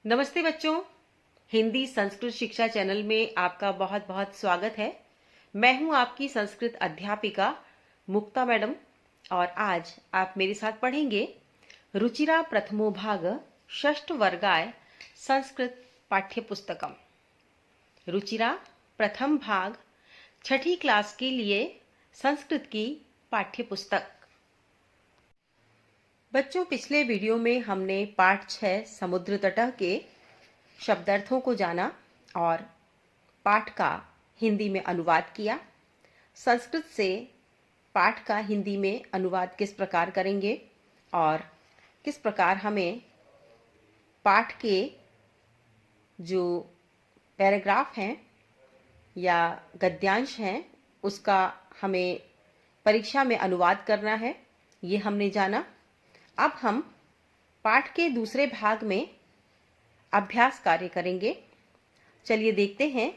नमस्ते बच्चों, हिंदी संस्कृत शिक्षा चैनल में आपका बहुत बहुत स्वागत है। मैं हूं आपकी संस्कृत अध्यापिका मुक्ता मैडम और आज आप मेरे साथ पढ़ेंगे रुचिरा प्रथमो भाग षष्ठ वर्गाय संस्कृत पाठ्य पुस्तकम। रुचिरा प्रथम भाग छठी क्लास के लिए संस्कृत की पाठ्य पुस्तक। बच्चों, पिछले वीडियो में हमने पाठ 6 समुद्र तट के शब्दार्थों को जाना और पाठ का हिंदी में अनुवाद किया। संस्कृत से पाठ का हिंदी में अनुवाद किस प्रकार करेंगे और किस प्रकार हमें पाठ के जो पैराग्राफ हैं या गद्यांश हैं उसका हमें परीक्षा में अनुवाद करना है, ये हमने जाना। अब हम पाठ के दूसरे भाग में अभ्यास कार्य करेंगे। चलिए देखते हैं।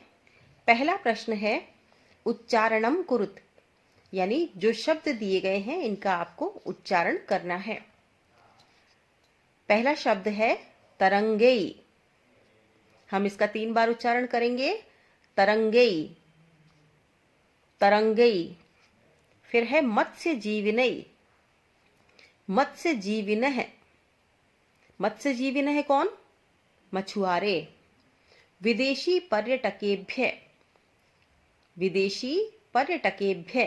पहला प्रश्न है उच्चारणम कुरुत, यानी जो शब्द दिए गए हैं इनका आपको उच्चारण करना है। पहला शब्द है तरंगेई। हम इसका 3 बार उच्चारण करेंगे। तरंगेई, तरंगेई। फिर है मत्स्य जीविनई। मत्स्य जीविन है। मत्स्य जीविन है कौन? मछुआरे। विदेशी पर्यटकेभ्य, विदेशी पर्यटकेभ्य,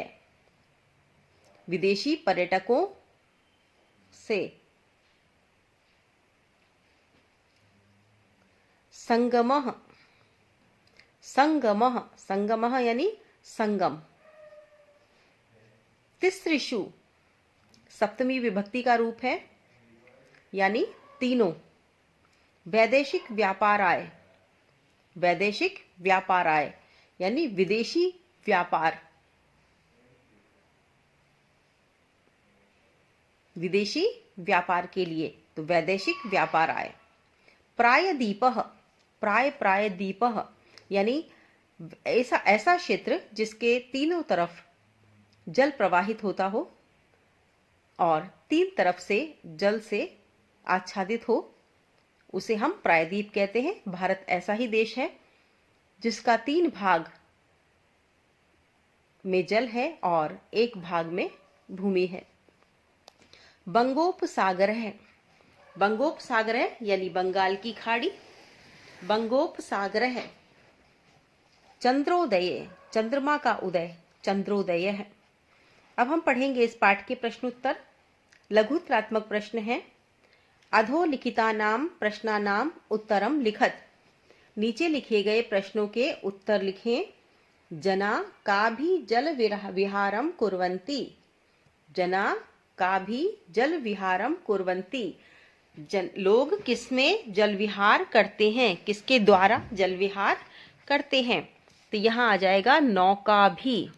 विदेशी पर्यटकों से। संगमः, संगमः, संगमः यानी संगम। तिसृषु सप्तमी विभक्ति का रूप है, यानी तीनों। वैदेशिक व्यापाराय, वैदेशिक व्यापाराय यानी विदेशी व्यापार, विदेशी व्यापार के लिए, तो वैदेशिक व्यापाराय। प्रायद्वीपः, प्रायद्वीपः यानी ऐसा क्षेत्र जिसके तीनों तरफ जल प्रवाहित होता हो और 3 तरफ से जल से आच्छादित हो, उसे हम प्रायद्वीप कहते हैं। भारत ऐसा ही देश है जिसका 3 भाग में जल है और 1 भाग में भूमि है। बंगोपसागर है। बंगोपसागर है यानी बंगाल की खाड़ी। बंगोपसागर है। चंद्रोदय, चंद्रमा का उदय, चंद्रोदय है। अब हम पढ़ेंगे इस पाठ के प्रश्नोत्तर। लघुत्रात्मक प्रश्न है। अधोलिखितानां प्रश्नानां उत्तरम लिखत। नीचे लिखे गए प्रश्नों के उत्तर लिखें। जना का भी जल विहारम कुर्वन्ति। जना का भी जल विहारम कुर्वन्ति। लोग किसमें जल विहार करते हैं, किसके द्वारा जल विहार करते हैं? तो यहाँ आ जाएगा नौका भी।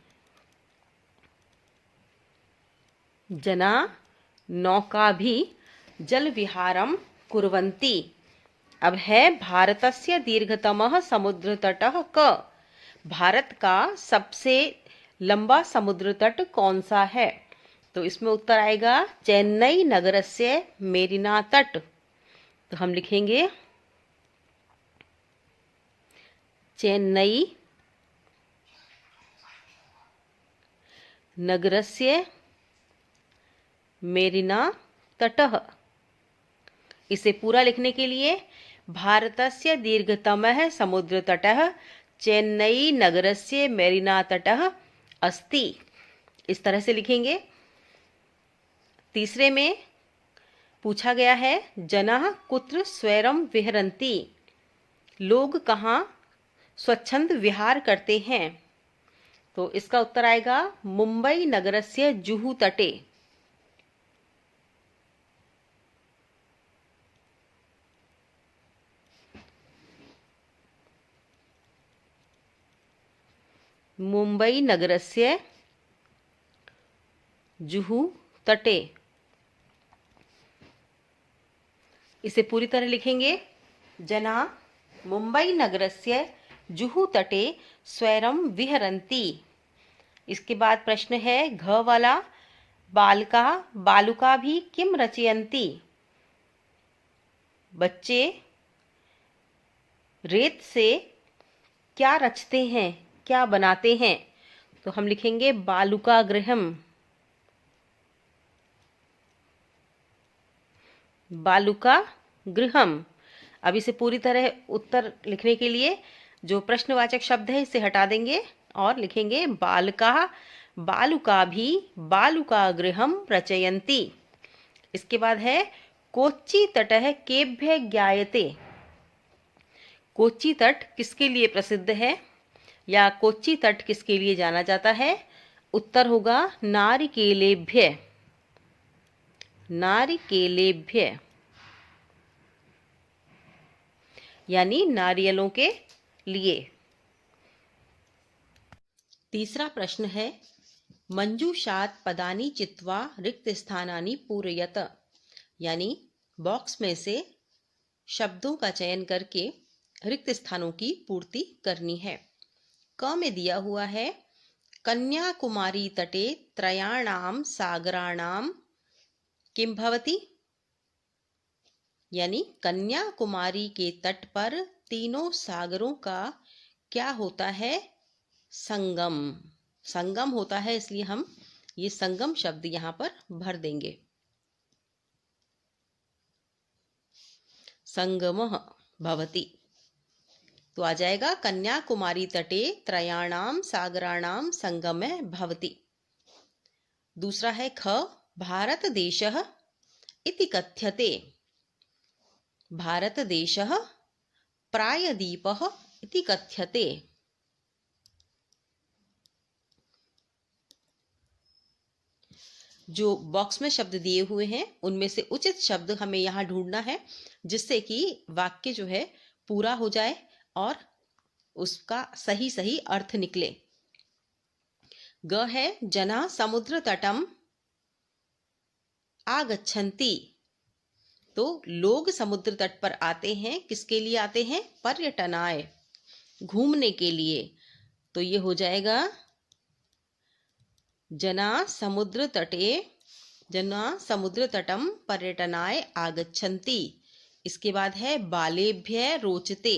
जना नौका भी जल विहारम कुर्वन्ति। अब है भारतस्य दीर्घतमः समुद्र तटः क। भारत का सबसे लंबा समुद्र तट कौन सा है? तो इसमें उत्तर आएगा चेन्नई नगरस्य मेरिना तट। तो हम लिखेंगे चेन्नई नगरस्य मेरिना तटः। इसे पूरा लिखने के लिए भारतस्य दीर्घतमः समुद्र तटः चेन्नई नगरस्य मेरिना तटः अस्ति। इस तरह से लिखेंगे। तीसरे में पूछा गया है जनाः कुत्र स्वैरम विहरन्ति। लोग कहाँ स्वच्छंद विहार करते हैं? तो इसका उत्तर आएगा मुंबई नगरस्य जुहू तटे। मुंबई नगरस्य जुहू तटे। इसे पूरी तरह लिखेंगे। जना मुंबई नगरस्य जुहू तटे स्वैरम विहरन्ति। इसके बाद प्रश्न है घ वाला। बालका बालुका भी किम रचयन्ति। बच्चे रेत से क्या रचते हैं, क्या बनाते हैं? तो हम लिखेंगे बालुका गृहम। बालुका गृहम। अब इसे पूरी तरह उत्तर लिखने के लिए जो प्रश्नवाचक शब्द है इसे हटा देंगे और लिखेंगे बालका बालुका भी बालुका गृहम रचयन्ति। इसके बाद है कोच्चि तटः केभ्य ज्ञायते। कोच्चि तट किसके लिए प्रसिद्ध है या कोच्चि तट किसके लिए जाना जाता है? उत्तर होगा नारिकेलेभ्य। नारिकेलेभ्य यानी नारियलों के लिए। तीसरा प्रश्न है मंजूषात् पदानि चित्वा रिक्त स्थानानि पूरयत। यानी बॉक्स में से शब्दों का चयन करके रिक्त स्थानों की पूर्ति करनी है। क में दिया हुआ है कन्याकुमारी तटे त्रयाणाम सागराणाम किम भवति। यानी कन्याकुमारी के तट पर तीनों सागरों का क्या होता है? संगम। संगम होता है, इसलिए हम ये संगम शब्द यहां पर भर देंगे। संगमः भवति तो आ जाएगा कन्याकुमारी तटे त्रयाणाम सागराणाम संगमः भवति। दूसरा है ख भारत देशः इति कथ्यते। भारत देशः प्रायद्वीपः इति कथ्यते। जो बॉक्स में शब्द दिए हुए हैं उनमें से उचित शब्द हमें यहाँ ढूंढना है जिससे कि वाक्य जो है पूरा हो जाए और उसका सही सही अर्थ निकले। ग है जना समुद्र तटम आगच्छन्ति। तो लोग समुद्र तट पर आते हैं, किसके लिए आते हैं? पर्यटनाय, घूमने के लिए। तो ये हो जाएगा जना समुद्र तटम पर्यटनाय आगच्छन्ति। इसके बाद है बालेभ्य रोचते।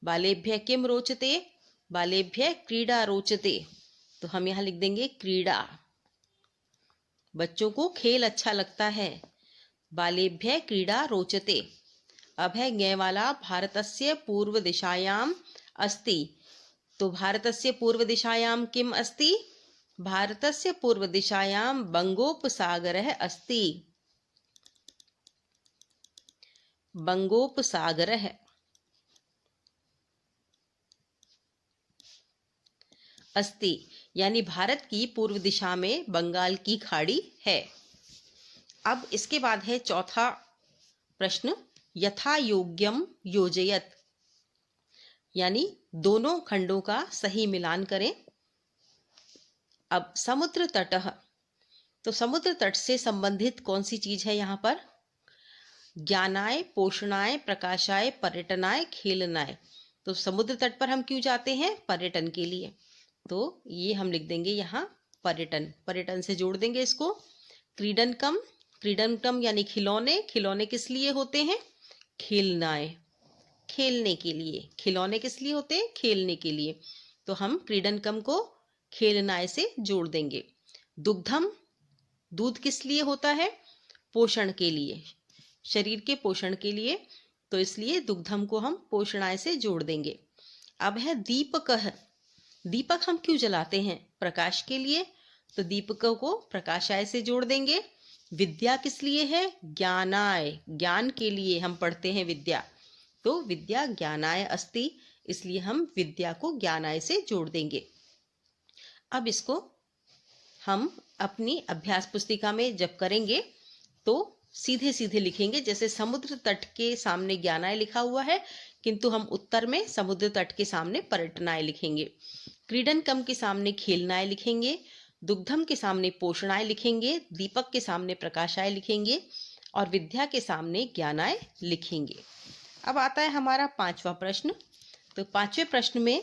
बालेभ्य किम रोचते? बालेभ्य क्रीड़ा रोचते। तो हम यहाँ लिख देंगे क्रीड़ा। बच्चों को खेल अच्छा लगता है। बालेभ्य क्रीड़ा रोचते। अब है ज्ञ वाला भारतस्य पूर्व दिशायाम अस्ति। तो भारतस्य पूर्व दिशायाम किम अस्ति? भारतस्य पूर्व दिशायां बंगोपसागरः अस्ति। बंगोपसागरः अस्ति यानी भारत की पूर्व दिशा में बंगाल की खाड़ी है। अब इसके बाद है चौथा प्रश्न यथा योग्यम योजयत। यानी दोनों खंडों का सही मिलान करें। अब समुद्र तटः, तो समुद्र तट से संबंधित कौन सी चीज है यहाँ पर? ज्ञानाय, पोषणाय, प्रकाशाय, पर्यटनाय, खेलनाय। तो समुद्र तट पर हम क्यों जाते हैं? पर्यटन के लिए। तो ये हम लिख देंगे यहाँ पर्यटन। पर्यटन से जोड़ देंगे इसको। क्रीडनकम, क्रीडनकम यानी खिलौने। खिलौने किस लिए होते हैं? खेलनाय, खेलने के लिए। खिलौने किस लिए होते हैं? खेलने के लिए। तो हम क्रीडनकम को खेलनाय से जोड़ देंगे। दुग्धम, दूध किस लिए होता है? पोषण के लिए, शरीर के पोषण के लिए। तो इसलिए दुग्धम को हम पोषणाय से जोड़ देंगे। अब है दीपकः। दीपक हम क्यों जलाते हैं? प्रकाश के लिए। तो दीपक को प्रकाशाय से जोड़ देंगे। विद्या किस लिए है? ज्ञानाय, ज्ञान के लिए हम पढ़ते हैं विद्या। तो विद्या ज्ञानाय अस्ति, इसलिए हम विद्या को ज्ञानाय से जोड़ देंगे। अब इसको हम अपनी अभ्यास पुस्तिका में जब करेंगे तो सीधे सीधे लिखेंगे। जैसे समुद्र तट के सामने ज्ञानाय लिखा हुआ है, किंतु हम उत्तर में समुद्र तट के सामने पर्यटनाय लिखेंगे। क्रीडनकम के सामने खेलनाय लिखेंगे। दुग्धम के सामने पोषणाय लिखेंगे। दीपक के सामने प्रकाशाय लिखेंगे और विद्या के सामने ज्ञानाय लिखेंगे। अब आता है हमारा पांचवा प्रश्न। तो पांचवें प्रश्न में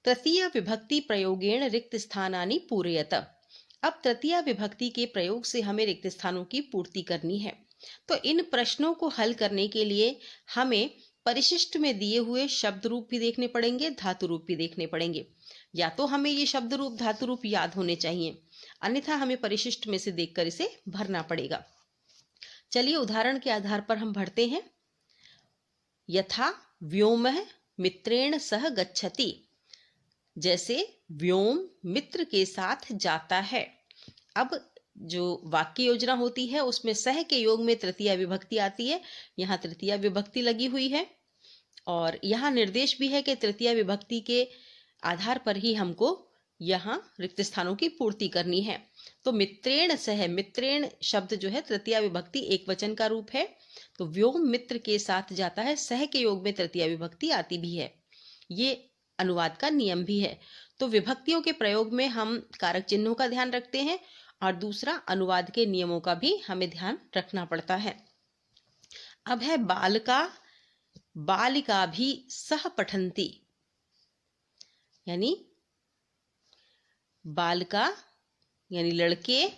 तृतीय विभक्ति प्रयोगेण रिक्त स्थानानि पूरयत। अब तृतीय विभक्ति के प्रयोग से हमें रिक्त स्थानों की पूर्ति करनी है। तो इन प्रश्नों को हल करने के लिए हमें परिशिष्ट में दिए हुए शब्द रूप भी देखने पड़ेंगे, धातु रूप भी देखने पड़ेंगे। या तो हमें ये शब्द रूप धातु रूप याद होने चाहिए, अन्यथा हमें परिशिष्ट में से देखकर इसे भरना पड़ेगा। चलिए उदाहरण के आधार पर हम भरते हैं। यथा व्योमः मित्रेण सह गच्छति, जैसे व्योम मित्र के साथ जाता है। अब जो वाक्य योजना होती है उसमें सह के योग में तृतीया विभक्ति आती है। यहाँ तृतीया विभक्ति लगी हुई है और यहाँ निर्देश भी है कि तृतीया विभक्ति के आधार पर ही हमको यहाँ रिक्त स्थानों की पूर्ति करनी है। तो मित्रेण सह, मित्रेण शब्द जो है तृतीया विभक्ति एक वचन का रूप है, तो व्योम मित्र के साथ जाता है, सह के योग में तृतीया विभक्ति आती भी है। ये अनुवाद का नियम भी है। तो विभक्तियों के प्रयोग में हम कारक चिन्हों का ध्यान रखते हैं और दूसरा अनुवाद के नियमों का भी हमें ध्यान रखना पड़ता है। अब है बालका बालिका भी सह पठन्ति, यानी बालका यानी लड़के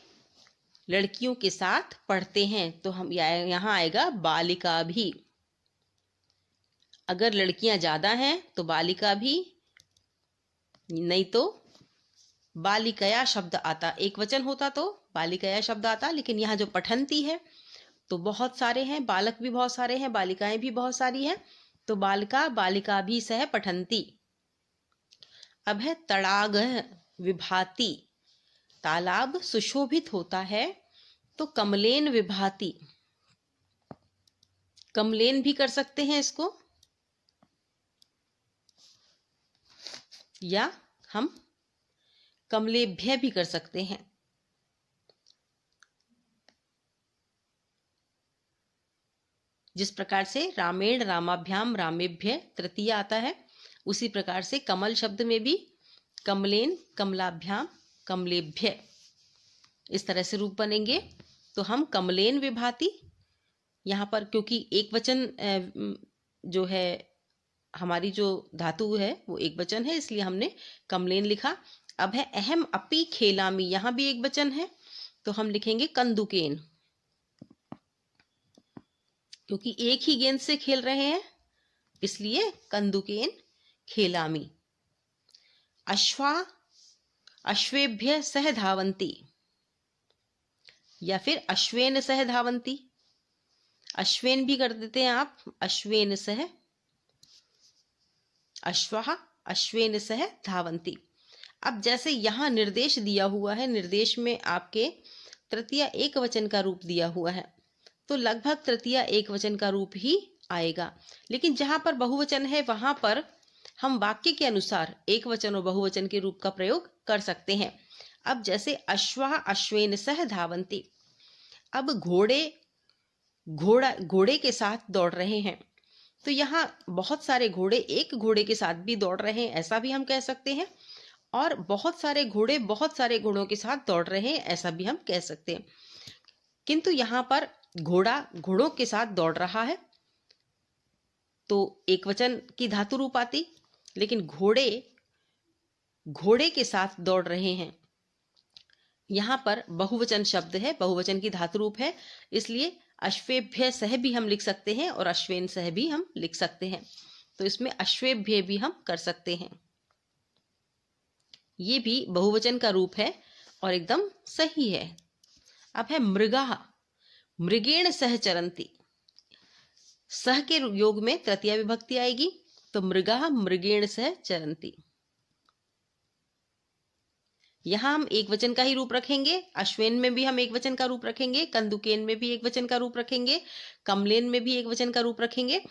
लड़कियों के साथ पढ़ते हैं, तो हम यहाँ आएगा बालिका भी। अगर लड़कियां ज्यादा हैं तो बालिका भी, नहीं तो बालिकया शब्द आता। एक वचन होता तो बालिकया शब्द आता, लेकिन यहाँ जो पठन्ति है तो बहुत सारे हैं, बालक भी बहुत सारे हैं, बालिकाएं भी बहुत सारी हैं, तो बालिका बालिका भी सह पठन्ति। अब है तड़ाग विभाति, तालाब सुशोभित होता है, तो कमलेन विभाति। कमलेन भी कर सकते हैं इसको, या हम कमलेभ्य भी कर सकते हैं। जिस प्रकार से रामेण रामाभ्याम रामेभ्य तृतीय आता है, उसी प्रकार से कमल शब्द में भी कमलेन कमलाभ्याम कमलेभ्य इस तरह से रूप बनेंगे। तो हम कमलेन विभाति, यहाँ पर क्योंकि एक वचन जो है हमारी जो धातु है वो एक वचन है, इसलिए हमने कमलेन लिखा। अब है अहम अपि खेलामी, यहाँ भी एक वचन है, तो हम लिखेंगे कंदुकेन, क्योंकि एक ही गेंद से खेल रहे हैं इसलिए कंदुकेन खेलामी। अश्वा अश्वेभ्य सह धावन्ति, या फिर अश्वेन सह धावन्ति, अश्वेन भी कर देते हैं आप, अश्वेन सह, अश्वः अश्वेन सह धावन्ति। अब जैसे यहाँ निर्देश दिया हुआ है, निर्देश में आपके तृतीया एक वचन का रूप दिया हुआ है, तो लगभग तृतीया एक वचन का रूप ही आएगा। लेकिन जहां पर बहुवचन है वहां पर हम वाक्य के अनुसार एक वचन और बहुवचन के रूप का प्रयोग कर सकते हैं। अब जैसे अश्वा अश्वेन सह धावन्ति, अब घोड़े के साथ दौड़ रहे हैं, तो यहाँ बहुत सारे घोड़े एक घोड़े के साथ भी दौड़ रहे हैं, ऐसा भी हम कह सकते हैं, और बहुत सारे घोड़े बहुत सारे घोड़ों के साथ दौड़ रहे हैं, ऐसा भी हम कह सकते हैं। किंतु यहाँ पर घोड़ा घोड़ों के साथ दौड़ रहा है तो एक वचन की धातु रूप आती, लेकिन घोड़े के साथ दौड़ रहे हैं, यहाँ पर बहुवचन शब्द है, बहुवचन की धातु रूप है, इसलिए अश्वेभ्य सह भी हम लिख सकते हैं और अश्वेन सह भी हम लिख सकते हैं। तो इसमें अश्वेभ्य भी हम कर सकते हैं, ये भी बहुवचन का रूप है और एकदम सही है। अब है मृगा मृगेण सह चरन्ति, सह के योग में तृतीया विभक्ति आएगी, तो मृगा मृगेण सह चरन्ति। यहां हम एक वचन का ही रूप रखेंगे, अश्वेन में भी हम एक वचन का रूप रखेंगे, कंदुकेन में भी एक वचन का रूप रखेंगे, कमलेन में भी एक वचन का रूप रखेंगे,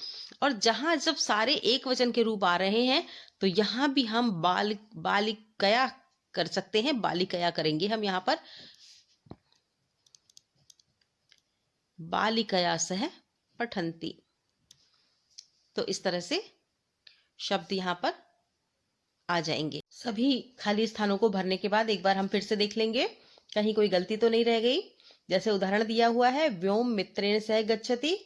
और जहां जब सारे एक वचन के रूप आ रहे हैं तो यहां भी हम बालिकया कर सकते हैं, बालिकया करेंगे हम यहाँ पर, बालिकया सह पठन्ति। तो इस तरह से शब्द यहाँ पर आ जाएंगे। सभी खाली स्थानों को भरने के बाद एक बार हम फिर से देख लेंगे कहीं कोई गलती तो नहीं रह गई। जैसे उदाहरण दिया हुआ है, व्योम मित्रेण सह गच्छति,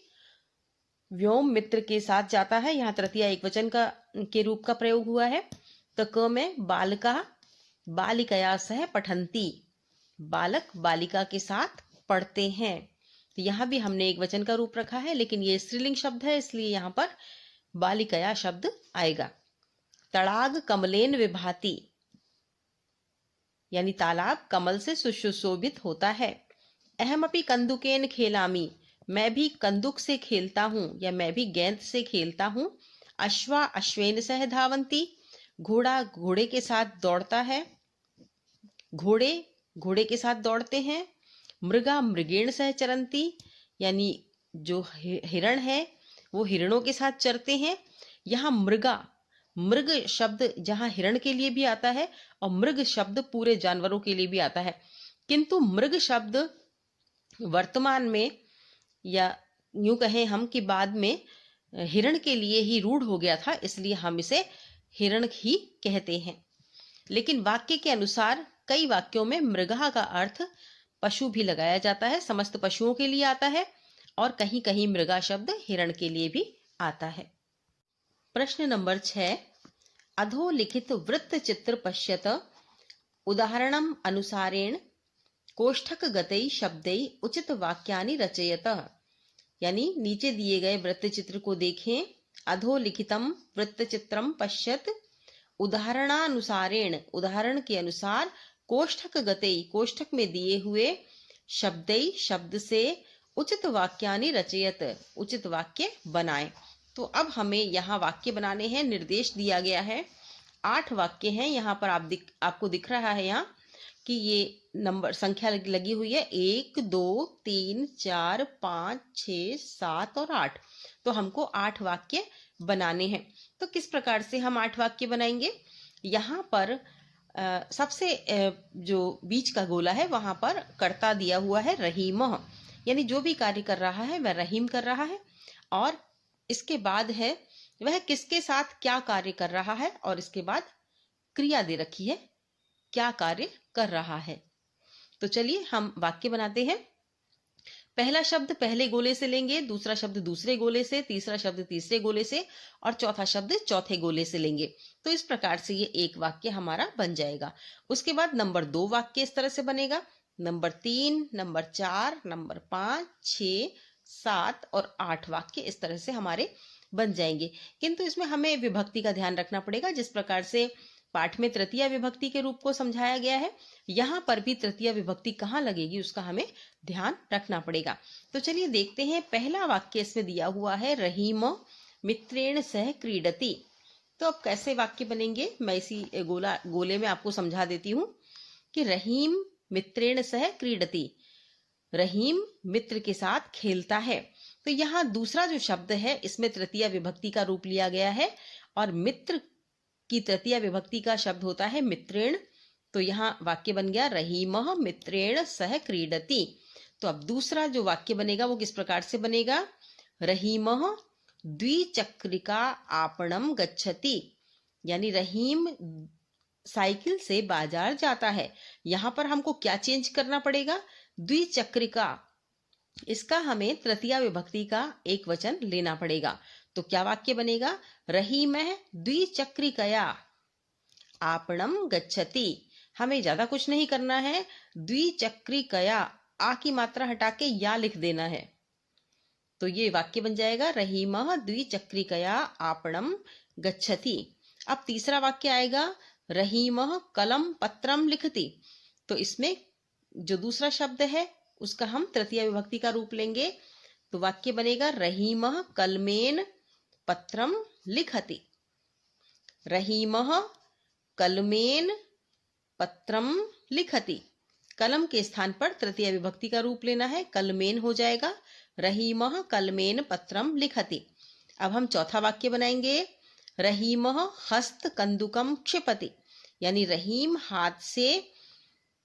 व्योम मित्र के साथ जाता है, यहाँ तृतीया एक वचन के रूप का प्रयोग हुआ है। तो क में बालका बालिकया सह पठन्ति, बालक बालिका के साथ पढ़ते हैं। तो यहाँ भी हमने एक वचन का रूप रखा है, लेकिन ये स्त्रीलिंग शब्द है इसलिए यहाँ पर बालिकया शब्द आएगा। तड़ाग कमलेन विभाति, यानी तालाब कमल से सुशोभित होता है। अहमपि कंदुकेन खेलामी, मैं भी कंदुक से खेलता हूँ या मैं भी गेंद से खेलता हूँ। अश्वा अश्वेन सह धावंती, घोड़ा घोड़े के साथ दौड़ता है, घोड़े घोड़े के साथ दौड़ते हैं। मृगा मृगेण सह चरंती, यानी जो हिरण है वो हिरणों के साथ चरते हैं। यहाँ मृग शब्द जहाँ हिरण के लिए भी आता है और मृग शब्द पूरे जानवरों के लिए भी आता है, किंतु मृग शब्द वर्तमान में या यूं कहें हम कि बाद में हिरण के लिए ही रूढ़ हो गया था, इसलिए हम इसे हिरण ही कहते हैं। लेकिन वाक्य के अनुसार कई वाक्यों में मृगा का अर्थ पशु भी लगाया जाता है, समस्त पशुओं के लिए आता है, और कहीं कहीं मृगा शब्द हिरण के लिए भी आता है। प्रश्न नंबर 6, अधोलिखित वृत्त चित्र पश्यत उदाहरणम अनुसारेण कोष्ठक गतै शब्दै उचित वाक्यानि रचयत, यानी नीचे दिए गए वृत्त चित्र को देखें। अधोलिखितम वृत्त चित्रम पश्यत, उदाहरणानुसारेण, उदाहरण के अनुसार, कोष्ठक गतै, कोष्ठक में दिए हुए, शब्दै, शब्द से, उचित वाक्यानि रचयत, उचित वाक्य बनाएं। तो अब हमें यहाँ वाक्य बनाने हैं, निर्देश दिया गया है। 8 वाक्य हैं यहाँ पर। आपको दिख रहा है यहाँ कि ये नंबर संख्या लगी हुई है 1 2 3 4 5 6 7 और 8। तो हमको 8 वाक्य बनाने हैं। तो किस प्रकार से हम 8 वाक्य बनाएंगे? यहाँ पर सबसे जो बीच का गोला है वहां पर कर्ता दिया हुआ है रहीम, यानी जो भी कार्य कर रहा है वह रहीम कर रहा है, और इसके बाद है वह किसके साथ क्या कार्य कर रहा है, और इसके बाद क्रिया दे रखी है क्या कार्य कर रहा है। तो चलिए हम वाक्य बनाते हैं। पहला शब्द पहले गोले से लेंगे, दूसरा शब्द दूसरे गोले से, तीसरा शब्द तीसरे गोले से, और चौथा शब्द चौथे गोले से लेंगे। तो इस प्रकार से ये एक वाक्य हमारा बन जाएगा। उसके बाद नंबर 2 वाक्य इस तरह से बनेगा, नंबर 3, नंबर 4, नंबर 5, 6, 7 और 8 वाक्य इस तरह से हमारे बन जाएंगे। किंतु इसमें हमें विभक्ति का ध्यान रखना पड़ेगा। जिस प्रकार से पाठ में तृतीया विभक्ति के रूप को समझाया गया है, यहाँ पर भी तृतीया विभक्ति कहाँ लगेगी उसका हमें ध्यान रखना पड़ेगा। तो चलिए देखते हैं। पहला वाक्य इसमें दिया हुआ है रहीम मित्रेण सह क्रीडति। तो अब कैसे वाक्य बनेंगे मैं इसी गोले में आपको समझा देती हूँ कि रहीम मित्रेण सह क्रीडति, रहीम मित्र के साथ खेलता है। तो यहाँ दूसरा जो शब्द है इसमें तृतीया विभक्ति का रूप लिया गया है, और मित्र की तृतीया विभक्ति का शब्द होता है मित्रेण। तो यहाँ वाक्य बन गया रहीमः मित्रेण सह क्रीडति। तो अब दूसरा जो वाक्य बनेगा वो किस प्रकार से बनेगा? रहीमः द्विचक्रिका आपणम गच्छति, यानी रहीम साइकिल से बाजार जाता है। यहाँ पर हमको क्या चेंज करना पड़ेगा? द्विचक्रिका, इसका हमें तृतीया विभक्ति का एक वचन लेना पड़ेगा। तो क्या वाक्य बनेगा? रहीमः द्विचक्रिकया आपणम गच्छति। हमें ज्यादा कुछ नहीं करना है, द्विचक्रिकया आ की मात्रा हटा के या लिख देना है। तो ये वाक्य बन जाएगा रहीमः द्विचक्रिकया आपणम गच्छति। अब तीसरा वाक्य आएगा रहीमः कलम पत्रम लिखति। तो इसमें जो दूसरा शब्द है उसका हम तृतीया विभक्ति का रूप लेंगे। तो वाक्य बनेगा रहीमः कलमेन पत्रम लिखति। रहीमः कलमेन पत्रम लिखति, कलम के स्थान पर तृतीय विभक्ति का रूप लेना है, कलमेन हो जाएगा। रहीमः कलमेन पत्रम लिखति। अब हम चौथा वाक्य बनाएंगे रहीमः हस्त कंदुकम क्षिपति, यानी रहीम हाथ से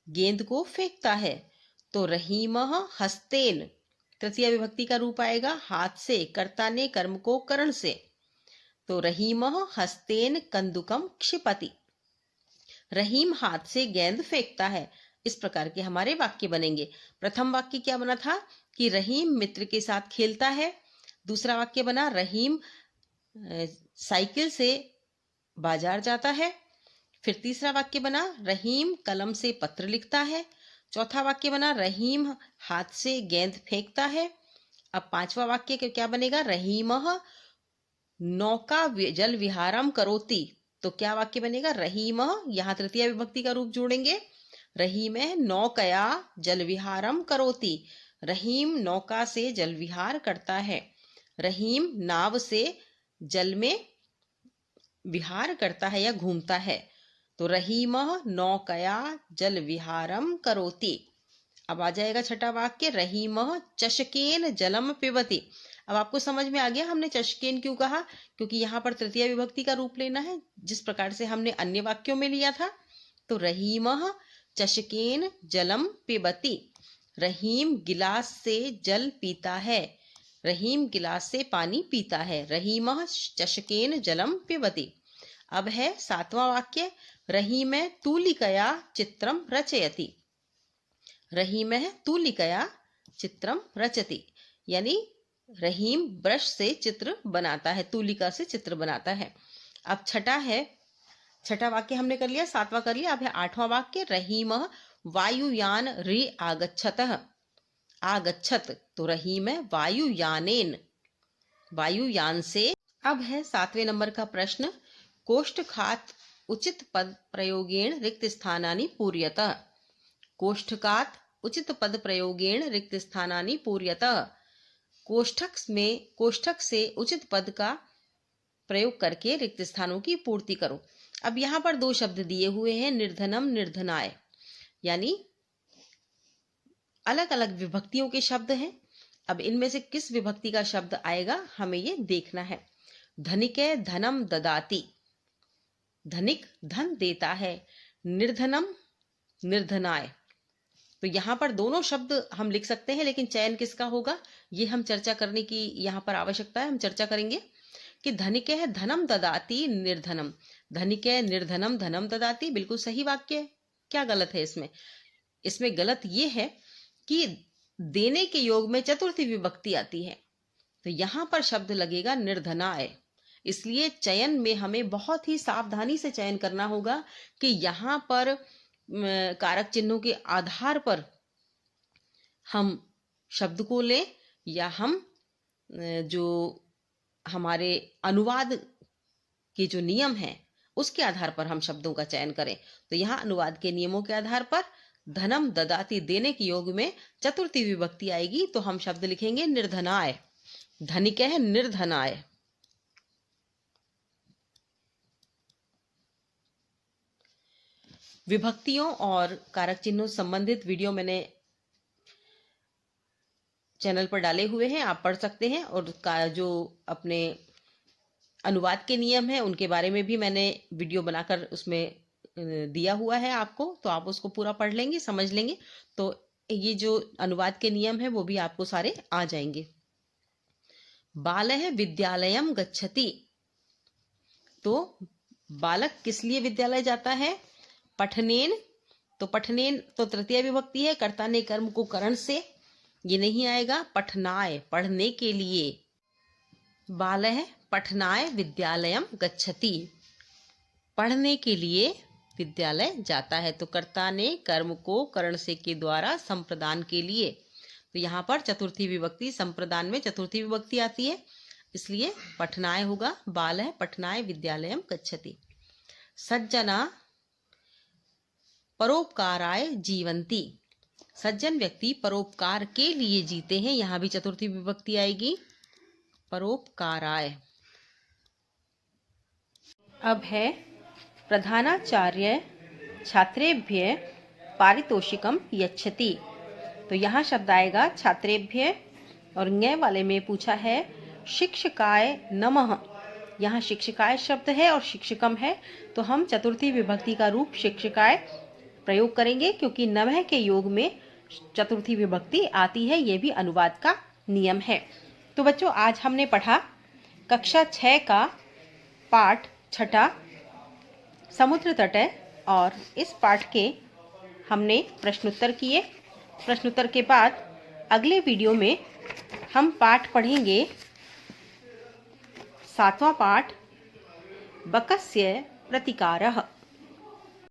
गेंद को फेंकता है। तो रहीमः हस्तेन तृतीय विभक्ति का रूप आएगा, हाथ से, कर्ता ने कर्म को करण से। तो रहीमः हस्तेन कंदुकम क्षिपति, रहीम हाथ से गेंद फेंकता है। इस प्रकार के हमारे वाक्य बनेंगे। प्रथम वाक्य क्या बना था कि रहीम मित्र के साथ खेलता है। दूसरा वाक्य बना रहीम साइकिल से बाजार जाता है। फिर तीसरा वाक्य बना रहीम कलम से पत्र लिखता है। चौथा वाक्य बना रहीम हाथ से गेंद फेंकता है। अब पांचवा वाक्य क्या बनेगा? रहीमः नौका जल विहारम करोति, तो क्या वाक्य बनेगा? रहीम, यहाँ तृतीय विभक्ति का रूप जोड़ेंगे। रहीम नौकया जल विहारम करोति, रहीम नौका से जल विहार करता है। रहीम नाव से जल में विहार करता है या घूमता है। तो रहीम नौकया जल विहारम करोति। अब आ जाएगा छठा वाक्य, रहीम चषकेन जलम पिबति। अब आपको समझ में आ गया हमने चषकेन क्यों कहा, क्योंकि यहाँ पर तृतीय विभक्ति का रूप लेना है जिस प्रकार से हमने अन्य वाक्यों में लिया था। तो रहीम चषकेन जलम पिबति, रहीम गिलास से जल पीता है। रहीम गिलास से पानी पीता है। रहीम चषकेन जलम पिबति। अब है सातवां वाक्य, रहीम तूलिकया चित्रम रचयति। रहीम तूलिकया चित्रम रचति, यानी रहीम ब्रश से चित्र बनाता है, तूलिका से चित्र बनाता है। अब छठा वाक्य हमने कर लिया, सातवां कर लिया। अब है आठवां वाक्य, रहीम वायुयान रि आगच्छतः। आगच्छत, तो रहीम वायुयानेन, वायुयान से। अब है सातवें नंबर का प्रश्न, कोष्ठकात् उचित पद प्रयोगेण रिक्त स्थानानि पूर्यतः। कोष्ठकात् उचित पद प्रयोगेण रिक्त स्थानानि पूर्यतः, कोष्ठक से उचित पद का प्रयोग करके रिक्त स्थानों की पूर्ति करो। अब यहाँ पर दो शब्द दिए हुए हैं, निर्धनम निर्धनाय, यानी अलग अलग विभक्तियों के शब्द हैं। अब इनमें से किस विभक्ति का शब्द आएगा हमें ये देखना है। धनिके धनम ददाति, धनिक धन देता है। निर्धनम निर्धनाय, तो यहाँ पर दोनों शब्द हम लिख सकते हैं, लेकिन चयन किसका होगा ये हम चर्चा करने की यहाँ पर आवश्यकता है। हम चर्चा करेंगे कि धनिके धनम ददाति निर्धनम, धनिके निर्धनम धनम ददाति, बिल्कुल सही वाक्य है। क्या गलत है इसमें? इसमें गलत ये है कि देने के योग में चतुर्थी विभक्ति आती है, तो यहाँ पर शब्द लगेगा निर्धनाय। इसलिए चयन में हमें बहुत ही सावधानी से चयन करना होगा कि यहाँ पर कारक चिन्हों के आधार पर हम शब्द को लें या हम जो हमारे अनुवाद के जो नियम हैं उसके आधार पर हम शब्दों का चयन करें। तो यहाँ अनुवाद के नियमों के आधार पर धनम ददाति देने के योग में चतुर्थी विभक्ति आएगी, तो हम शब्द लिखेंगे निर्धनाय। धनिक है निर्धनाय। विभक्तियों और कारक चिन्हों संबंधित वीडियो मैंने चैनल पर डाले हुए हैं, आप पढ़ सकते हैं। और जो अपने अनुवाद के नियम हैं उनके बारे में भी मैंने वीडियो बनाकर उसमें दिया हुआ है आपको, तो आप उसको पूरा पढ़ लेंगे, समझ लेंगे, तो ये जो अनुवाद के नियम है वो भी आपको सारे आ जाएंगे। बालः विद्यालयम गच्छति, तो बालक किस लिए विद्यालय जाता है? पठनेन, तो पठनेन तो तृतीय विभक्ति है, कर्ता ने कर्म को करण से, ये नहीं आएगा। पठनाय पढ़ने के लिए, बालः पठनाय विद्यालयम गच्छति, पढ़ने के लिए विद्यालय जाता है। तो कर्ता ने कर्म को करण से के द्वारा संप्रदान के लिए, तो यहाँ पर चतुर्थी विभक्ति, संप्रदान में चतुर्थी विभक्ति आती है, इसलिए पठनाय होगा। बालः पठनाय विद्यालयम गच्छति। सज्जना परोपकाराय जीवन्ति, सज्जन व्यक्ति परोपकार के लिए जीते हैं, यहां भी चतुर्थी विभक्ति आएगी, परोपकाराय। अब है प्रधानाचार्य छात्रेभ्य पारितोषिकम यच्छति, तो यहाँ शब्द आएगा छात्रेभ्य, और ञ वाले में पूछा है शिक्षकाय नमः, यहाँ शिक्षकाय शब्द है और शिक्षकम है, तो हम चतुर्थी विभक्ति का रूप शिक्षकाय प्रयोग करेंगे, क्योंकि नमः के योग में चतुर्थी विभक्ति आती है, ये भी अनुवाद का नियम है। तो बच्चों आज हमने पढ़ा कक्षा 6 का पाठ 6 समुद्र तट, और इस पाठ के हमने प्रश्नोत्तर किए। प्रश्नोत्तर के बाद अगले वीडियो में हम पाठ पढ़ेंगे 7वां पाठ बकस्य प्रतिकारः।